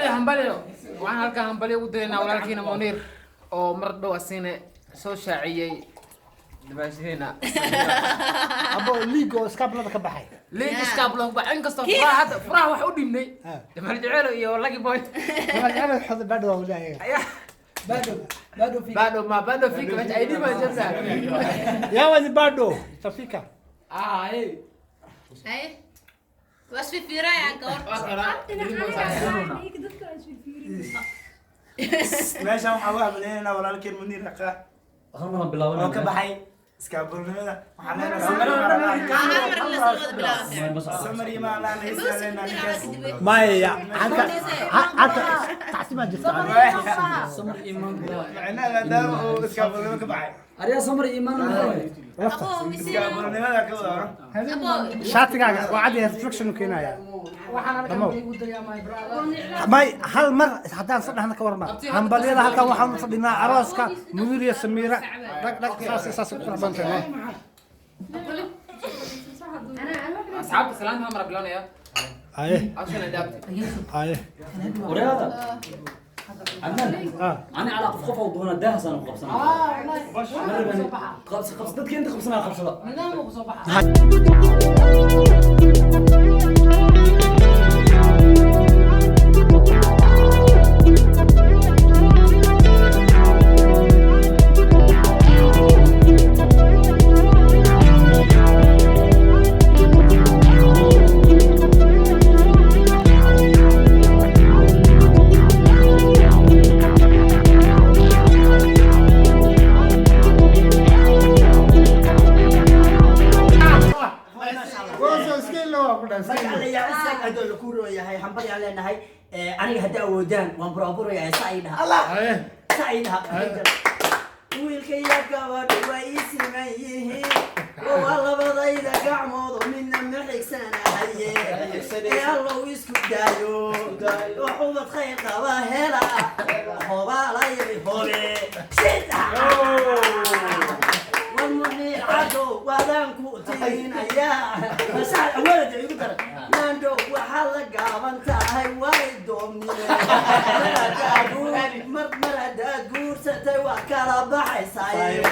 همبلي وأنا هلك همبلي ودينا ولكن منير أو مرضو السنة سو شاعية بس هنا abo liigo iskablada ka baxay ليه إسكابلو بعدين قصة فرح وحودي مني لما رجعوا يا والله بوي أنا حظ بعده ولا بعده فيك بس أيدي ما جبنا يا ولد بعده تفيكا إيه هاي بس في فراي عنكور meeshan waxaa u hamaleynayna walaalkeen Muniir Aqa oo ka baxay iskaabulnimada samari ma la haysan مايا عنك تعسيما جبت سمر إيمان macnaha maadaama uu iskaabulnimada ka baxay أريا سمر إيمان أبو مسير iskaabulnimada ka wada أبو شاتقاga waa cadi reflection keenaya وحنا may hal mar hadaan sadexna ka warma hambaliyada halkan waxaan u fadhinaa arooska Muniir iyo Samiira saas ku bantahay أصحاب السلام هم ربلون يا aye عشان أدابتي aye ورياضة عمان أنا على قف وضونا ده سنة قبصنا قبص ضد كنت قبصنا قبصنا aniga hadda awoodaan waan buraaburayaa saciidaha wiilka iyo gabadhu waa ii siman yihiin waa labadayda gacmood midna ma xigsanahaye ee allow isku daayo oo xubad khayr qaba hela hobaalayay hole والمنير عدو وذنكو تينيا مساء ولد يقدر ناندو وحلق عملت هاي وايد دومني مرد مرد قور ستي وكلا بحي صاير